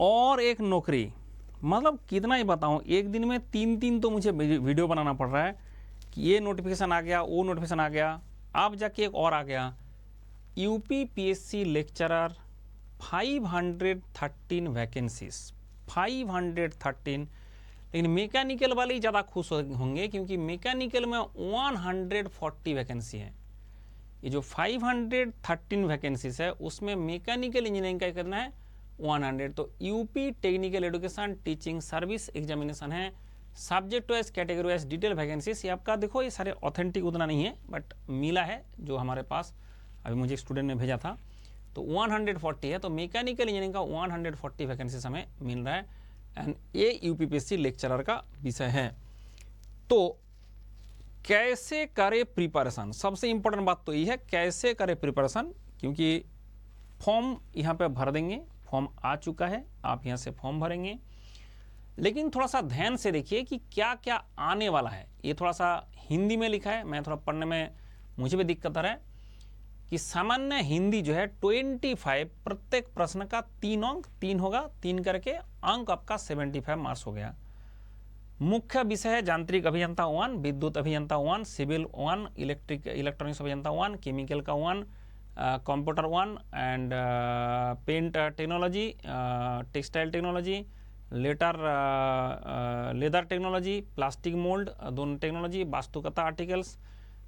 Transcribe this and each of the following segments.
और एक नौकरी, मतलब कितना ही बताऊं, एक दिन में 3 तो मुझे वीडियो बनाना पड़ रहा है कि ये नोटिफिकेशन आ गया, वो नोटिफिकेशन आ गया, अब जाके एक और आ गया, यूपी पीएससी लेक्चरर 513 वैकेंसीज, 513। लेकिन मैकेनिकल वाले ही ज़्यादा खुश होंगे क्योंकि मैकेनिकल में 140 वैकेंसी है। ये जो 513 वैकेंसीज है उसमें मैकेनिकल इंजीनियरिंग का कितना है 100। तो UP technical education teaching service examination है, subject wise category wise detail vacancies. ये आपका देखो, ये सारे ऑथेंटिक उतना नहीं है बट मिला है जो हमारे पास, अभी मुझे एक स्टूडेंट ने भेजा था, तो 140 है। तो मैकेनिकल इंजीनियरिंग का 140 वैकेंसीज हमें मिल रहा है एंड ये यूपीपीएससी लेक्चरर का विषय है। तो कैसे करे प्रिपरेशन, सबसे इंपॉर्टेंट बात तो ये है कैसे करे प्रिपरेशन, क्योंकि फॉर्म यहाँ पे भर देंगे, फॉर्म आ चुका है, आप यहाँ से फॉर्म भरेंगे। लेकिन थोड़ा सा ध्यान से देखिए कि क्या क्या आने वाला है। ये थोड़ा सा हिंदी में लिखा है, मैं थोड़ा पढ़ने में मुझे भी दिक्कत आ रहा है कि सामान्य हिंदी जो है 25, प्रत्येक प्रश्न का 3 अंक, 3 होगा, 3 करके अंक आपका 75 मार्क्स हो गया। मुख्य विषय है यांत्रिक अभियंता 1, विद्युत अभियंता 1, सिविल 1, इलेक्ट्रॉनिक्स अभियंता 1, केमिकल का 1, computer 1 and paint technology, textile technology, leather technology, plastic mould दोनों टेक्नोलॉजी, वास्तुकता आर्टिकल्स,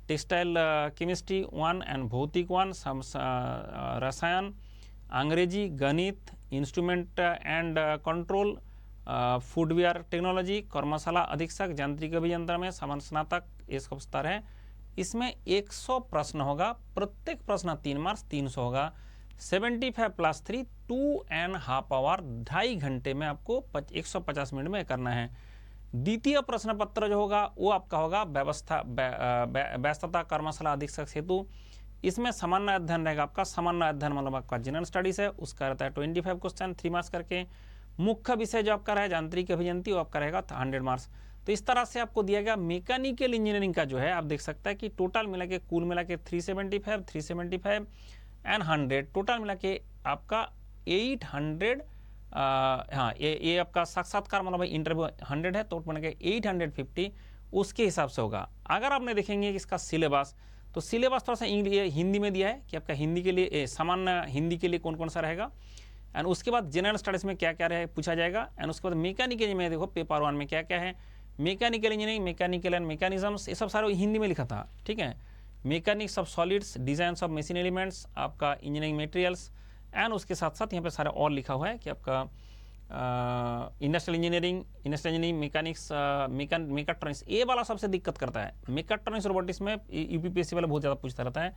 टेक्सटाइल केमिस्ट्री 1 एंड भौतिक 1, रसायन, अंग्रेजी, गणित, instrument and control, footwear technology, कर्मशाला अधीक्षक, यांत्रिक अभियंत्रण में सामान्य स्नातक, ये सब स्तर है। इसमें 100 प्रश्न होगा, प्रत्येक प्रश्न 3 मार्क्स, 300 होगा। 75 प्लस 3 2.5 आवर, 2.5 घंटे में आपको 150 मिनट में करना है। द्वितीय प्रश्न पत्र जो होगा वो आपका होगा व्यस्तता कर्मशाला अधीक्षक हेतु। इसमें सामान्य अध्ययन रहेगा आपका, सामान्य अध्ययन मतलब आपका जनरल स्टडीज है, उसका रहता है 25 क्वेश्चन, 3 मार्क्स करके। मुख्य विषय जो आपका रहेगा यांत्रिक अभियंती, वो आपका रहेगा 100 मार्क्स। तो इस तरह से आपको दिया गया मैकेनिकल इंजीनियरिंग का जो है, आप देख सकते हैं कि टोटल मिला के कुल मिला के 375 एंड 100, टोटल मिला के आपका 800, हाँ ये आपका साक्षात्कार मतलब इंटरव्यू 100 है, तो मिला के 850 उसके हिसाब से होगा। अगर आपने देखेंगे कि इसका सिलेबस, तो सिलेबस थोड़ा सा हिंदी में दिया है कि आपका हिंदी के लिए सामान्य हिंदी के लिए कौन कौन सा रहेगा, एंड उसके बाद जनरल स्टडीज में क्या क्या रहे पूछा जाएगा, एंड उसके बाद मैकेनिकल में देखो पेपर 1 में क्या क्या है, mechanical engineering, mechanical and mechanisms, ये सब सारे हिंदी में लिखा था, ठीक है। Mechanics of solids, design of machine elements, आपका इंजीनियरिंग मटेरियल्स, एंड उसके साथ साथ यहाँ पे सारा और लिखा हुआ है कि आपका इंडस्ट्रियल इंजीनियरिंग, मैकेनिक्स, मेकाट्रॉनिक्स, ये वाला सबसे दिक्कत करता है। मेकाट्रॉनिक्स रोबोटिक्स में यूपीपीएससी वाला बहुत ज़्यादा पूछता रहता है।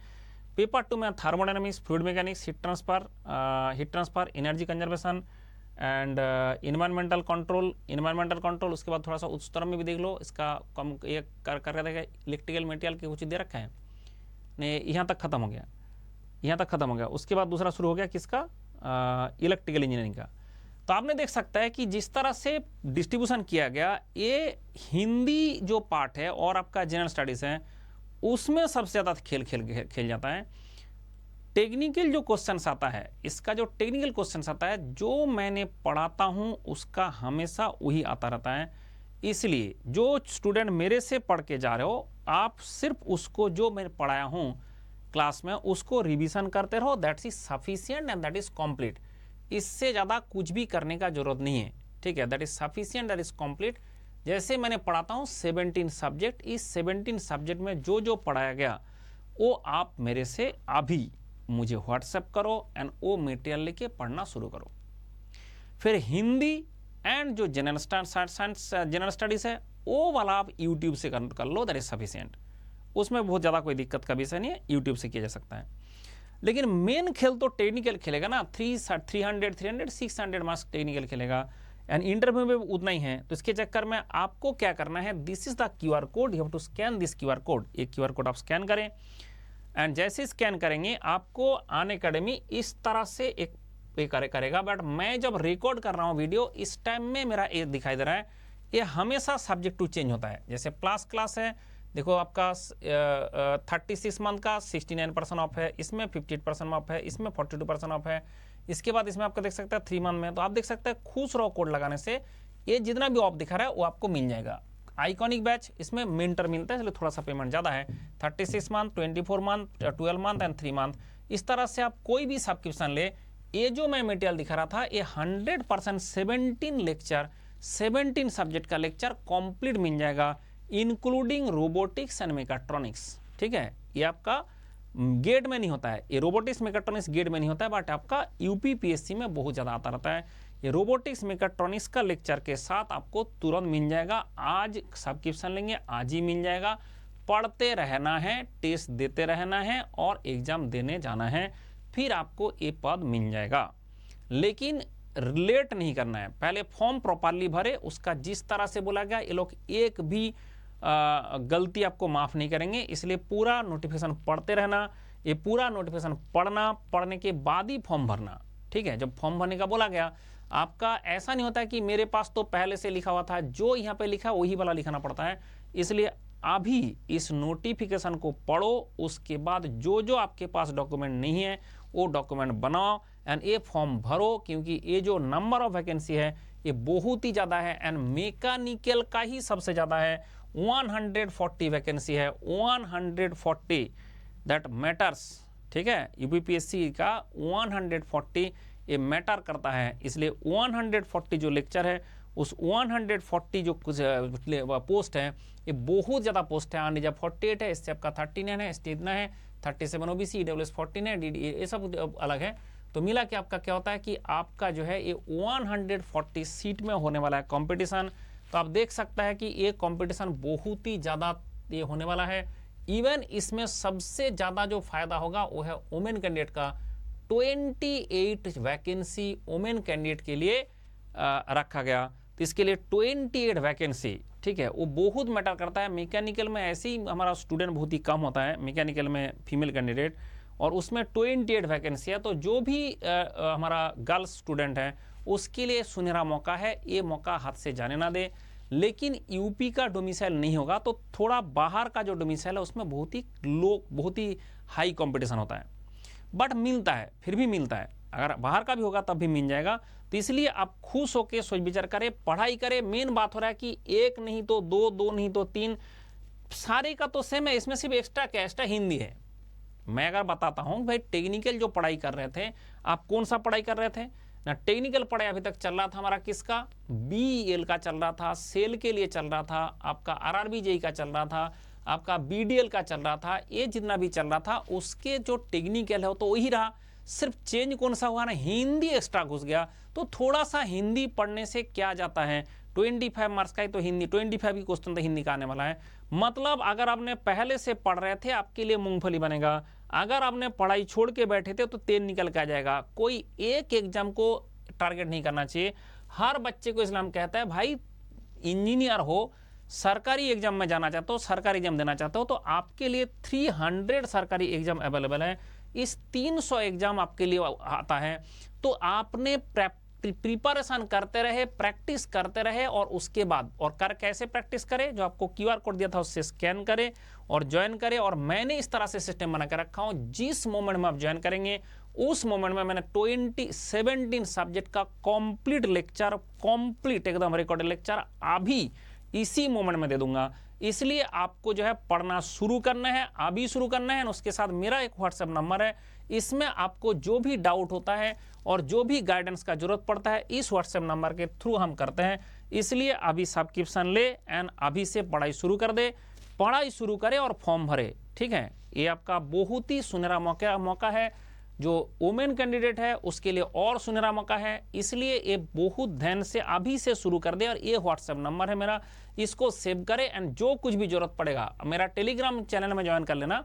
पेपर 2 में thermodynamics, fluid mechanics, heat transfer, energy conservation and environmental control. उसके बाद थोड़ा सा उस तरह में भी देख लो, इसका कम ये कर देगा, इलेक्ट्रिकल मटेरियल के कुछ दे रखा है नहीं, यहाँ तक खत्म हो गया, उसके बाद दूसरा शुरू हो गया किसका, इलेक्ट्रिकल इंजीनियरिंग का। तो आपने देख सकता है कि जिस तरह से डिस्ट्रीब्यूशन किया गया, ये हिंदी जो पार्ट है और आपका जनरल स्टडीज है उसमें सबसे ज़्यादा खेल जाता है। टेक्निकल जो क्वेश्चंस आता है, इसका जो टेक्निकल क्वेश्चंस आता है, जो मैंने पढ़ाता हूं उसका हमेशा वही आता रहता है। इसलिए जो स्टूडेंट मेरे से पढ़ के जा रहे हो, आप सिर्फ उसको जो मैं पढ़ाया हूं क्लास में उसको रिवीजन करते रहो, that's is sufficient and that is complete. इससे ज़्यादा कुछ भी करने का जरूरत नहीं है, ठीक है। That is sufficient, that is complete. जैसे मैंने पढ़ाता हूँ 17 सब्जेक्ट, इस 17 सब्जेक्ट में जो जो पढ़ाया गया वो आप मेरे से अभी मुझे व्हाट्सएप करो एंड वो मटेरियल लेके पढ़ना शुरू करो। फिर हिंदी एंड जो जनरल स्टडीज है वो वाला आप यूट्यूब से कर लो, दैट इज सफिशिएंट। उसमें बहुत ज़्यादा कोई दिक्कत का विषय नहीं है, यूट्यूब से किया जा सकता है। लेकिन मेन खेल तो टेक्निकल खेलेगा ना, 300 600 मार्क्स टेक्निकल खेलेगा एंड इंटरव्यू में उतना ही है। तो इसके चक्कर में आपको क्या करना है, this is the QR code, you have to scan this QR code. एक QR कोड आप स्कैन करें एंड जैसे स्कैन करेंगे आपको अनअकैडमी इस तरह से एक पे करेगा। बट मैं जब रिकॉर्ड कर रहा हूँ वीडियो, इस टाइम में मेरा ये दिखाई दे रहा है, ये हमेशा सब्जेक्ट टू चेंज होता है। जैसे प्लस क्लास है, देखो आपका 36 मंथ का 69% ऑफ है, इसमें 58% ऑफ है, इसमें 42% ऑफ है, इसके बाद इसमें आपको देख सकते हैं 3 मंथ में, तो आप देख सकते हैं खुश रहो कोड लगाने से ये जितना भी ऑफ दिखा रहा है वो आपको मिल जाएगा। आइकॉनिक बैच इसमें मिंटर मिलता है इसलिए थोड़ा सा पेमेंट ज़्यादा है। 36 month, 24 month, 12 month and 3 month, इस तरह से आप कोई भी सब्सक्रिप्शन ले। ये जो मैं मटेरियल दिखा रहा था ये 100% 17 लेक्चर, 17 सब्जेक्ट का लेक्चर कंप्लीट मिल जाएगा, इंक्लूडिंग रोबोटिक्स एंड मेकाट्रॉनिक्स। ठीक है, ये आपका गेट में नहीं होता है, ये रोबोटिक्स मेकाट्रॉनिक्स गेट में नहीं होता है, बट आपका यूपीपीएससी में बहुत ज़्यादा आता रहता है। ये रोबोटिक्स मेकाट्रॉनिक्स का लेक्चर के साथ आपको तुरंत मिल जाएगा। आज सब्सक्रिप्शन लेंगे आज ही मिल जाएगा। पढ़ते रहना है, टेस्ट देते रहना है और एग्जाम देने जाना है, फिर आपको ये पद मिल जाएगा। लेकिन लेट नहीं करना है, पहले फॉर्म प्रॉपरली भरे, उसका जिस तरह से बोला गया ये लोग एक भी गलती आपको माफ़ नहीं करेंगे, इसलिए पूरा नोटिफिकेशन पढ़ते रहना। ये पूरा नोटिफिकेशन पढ़ना, पढ़ने के बाद ही फॉर्म भरना। ठीक है, जब फॉर्म भरने का बोला गया आपका ऐसा नहीं होता कि मेरे पास तो पहले से लिखा हुआ था, जो यहाँ पे लिखा वही वाला लिखाना पड़ता है। इसलिए अभी इस नोटिफिकेशन को पढ़ो, उसके बाद जो जो आपके पास डॉक्यूमेंट नहीं है वो डॉक्यूमेंट बनाओ एंड ये फॉर्म भरो, क्योंकि ये जो नंबर ऑफ वैकेंसी है ये बहुत ही ज़्यादा है एंड मैकेनिकल का ही सबसे ज़्यादा है। 140 वैकेंसी है, 140 दैट मैटर्स। ठीक है, यूपीपीएससी का 140 ये मैटर करता है, इसलिए 140 जो लेक्चर है उस 140 जो कुछ पोस्ट है ये बहुत ज़्यादा पोस्ट है। अनरिजर्व 48 है, इससे आपका 39 है, एसटी इतना है, 37 ओबीसी, ईडब्ल्यूएस 14 है, डीडी ये सब अलग है। तो मिला कि आपका क्या होता है कि आपका जो है ये 140 सीट में होने वाला है कंपटीशन। तो आप देख सकता है कि ये कंपटीशन बहुत ही ज़्यादा ये होने वाला है। इवन इसमें सबसे ज़्यादा जो फायदा होगा वो है वुमेन कैंडिडेट का। 28 वैकेंसी वुमेन कैंडिडेट के लिए रखा गया, तो इसके लिए 28 वैकेंसी। ठीक है, वो बहुत मैटर करता है। मैकेनिकल में ऐसे ही हमारा स्टूडेंट बहुत ही कम होता है, मैकेनिकल में फीमेल कैंडिडेट, और उसमें 28 वैकेंसी है। तो जो भी हमारा गर्ल्स स्टूडेंट है उसके लिए सुनहरा मौका है, ये मौका हाथ से जाने ना दे। लेकिन यूपी का डोमिसाइल नहीं होगा तो थोड़ा बाहर का जो डोमिसाइल है उसमें बहुत ही लो, बहुत ही हाई कंपटीशन होता है, बट मिलता है, फिर भी मिलता है। अगर बाहर का भी होगा तब भी मिल जाएगा। तो इसलिए आप खुश होकर सोच विचार करें, पढ़ाई करें। मेन बात हो रहा है कि एक नहीं तो दो, दो नहीं तो तीन, सारे का तो सेम है, इसमें सिर्फ एक्स्ट्रा क्या, एक्स्ट्रा हिंदी है। मैं अगर बताता हूँ भाई टेक्निकल जो पढ़ाई कर रहे थे आप, कौन सा पढ़ाई कर रहे थे ना, टेक्निकल पढ़ाई अभी तक चल रहा था हमारा किसका, बीएल का चल रहा था, सेल के लिए चल रहा था, आपका आरआरबी जेई का चल रहा था, आपका बीडीएल का चल रहा था। ये जितना भी चल रहा था उसके जो टेक्निकल है तो वही रहा, सिर्फ चेंज कौन सा हुआ ना, हिंदी एक्स्ट्रा घुस गया। तो थोड़ा सा हिंदी पढ़ने से क्या जाता है, 25 मार्क्स का ही तो हिंदी, 25 ही क्वेश्चन तो हिंदी का आने वाला है। मतलब अगर आपने पहले से पढ़ रहे थे आपके लिए मूंगफली बनेगा, अगर आपने पढ़ाई छोड़ के बैठे थे तो तेल निकल के आ जाएगा। कोई एक एग्जाम को टारगेट नहीं करना चाहिए। हर बच्चे को इस्लाम कहता है भाई इंजीनियर हो, सरकारी एग्जाम में जाना चाहते हो, सरकारी एग्जाम देना चाहते हो, तो आपके लिए 300 सरकारी एग्जाम अवेलेबल है। इस 300 एग्जाम आपके लिए आता है। तो आपने प्रिपरेशन करते रहे, प्रैक्टिस करते रहे, और उसके बाद और कैसे प्रैक्टिस करें, जो आपको क्यूआर कोड दिया था उससे स्कैन करें और ज्वाइन करें। और मैंने इस तरह से सिस्टम बना कर रखा हूं, जिस मोमेंट में आप ज्वाइन करेंगे उस मोमेंट में मैंने 17 सब्जेक्ट का कंप्लीट लेक्चर, कंप्लीट एकदम रिकॉर्डेड लेक्चर अभी इसी मोमेंट में दे दूंगा। इसलिए आपको जो है पढ़ना शुरू करना है, अभी शुरू करना है। उसके साथ मेरा एक व्हाट्सएप नंबर है, इसमें आपको जो भी डाउट होता है और जो भी गाइडेंस का जरूरत पड़ता है इस व्हाट्सएप नंबर के थ्रू हम करते हैं। इसलिए अभी सब्सक्रिप्शन ले एंड अभी से पढ़ाई शुरू कर दे, पढ़ाई शुरू करे और फॉर्म भरे। ठीक है, ये आपका बहुत ही सुनहरा मौका है। जो वुमेन कैंडिडेट है उसके लिए और सुनहरा मौका है, इसलिए ये बहुत ध्यान से अभी से शुरू कर दे। और ये व्हाट्सएप नंबर है मेरा, इसको सेव करें एंड जो कुछ भी जरूरत पड़ेगा मेरा टेलीग्राम चैनल में ज्वाइन कर लेना,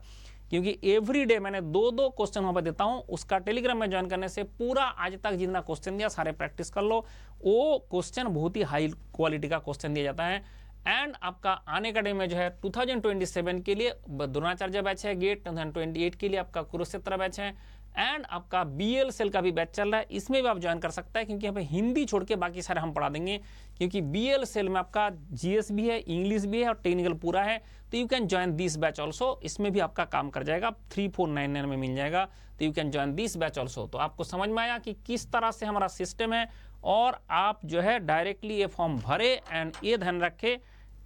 क्योंकि एवरी डे मैंने 2-2 क्वेश्चन वहाँ पर देता हूँ। उसका टेलीग्राम में ज्वाइन करने से पूरा आज तक जितना क्वेश्चन दिया सारे प्रैक्टिस कर लो। वो क्वेश्चन बहुत ही हाई क्वालिटी का क्वेश्चन दिया जाता है। एंड आपका आने का डे में जो है 2027 के लिए द्रोणाचार्य बैच है, गेट 2028 के लिए आपका कुरुक्षेत्र बैच है, एंड आपका BL सेल का भी बैच चल रहा है, इसमें भी आप ज्वाइन कर सकते हैं, क्योंकि यहाँ पे हिंदी छोड़ के बाकी सारे हम पढ़ा देंगे, क्योंकि BL सेल में आपका GS भी है, इंग्लिश भी है और टेक्निकल पूरा है। तो you can join this batch also, इसमें भी आपका काम कर जाएगा, 3499 में मिल जाएगा। तो you can join this batch also. तो आपको समझ में आया कि किस तरह से हमारा सिस्टम है, और आप जो है डायरेक्टली ये फॉर्म भरे। एंड ये ध्यान रखे,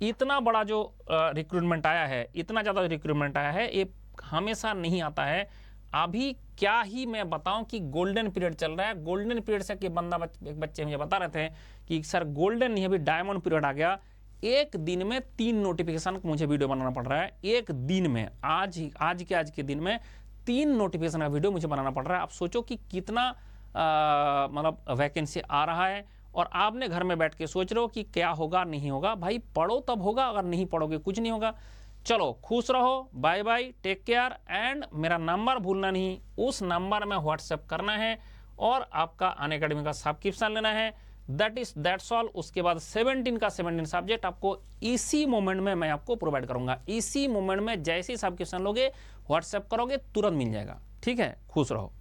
इतना बड़ा जो रिक्रूटमेंट आया है, इतना ज़्यादा रिक्रूटमेंट आया है, ये हमेशा नहीं आता है। अभी क्या ही मैं बताऊं कि गोल्डन पीरियड चल रहा है। गोल्डन पीरियड से कि एक बच्चे मुझे बता रहे थे कि सर गोल्डन नहीं, अभी डायमंड पीरियड आ गया। एक दिन में 3 नोटिफिकेशन मुझे वीडियो बनाना पड़ रहा है, एक दिन में, आज के दिन में 3 नोटिफिकेशन का वीडियो मुझे बनाना पड़ रहा है। आप सोचो कि कितना मतलब वैकेंसी आ रहा है, और आपने घर में बैठ के सोच रहे हो कि क्या होगा नहीं होगा। भाई पढ़ो तब होगा, अगर नहीं पढ़ोगे कुछ नहीं होगा। चलो खुश रहो, bye bye, take care. And मेरा नंबर भूलना नहीं, उस नंबर में व्हाट्सएप करना है और आपका अनअकैडमी का सब्सक्रिप्शन लेना है। That's all. उसके बाद 17 का 17 सब्जेक्ट आपको इसी मोमेंट में मैं आपको प्रोवाइड करूंगा। इसी मोमेंट में जैसे ही सब्सक्रिप्शन लोगे, व्हाट्सएप करोगे, तुरंत मिल जाएगा। ठीक है, खुश रहो।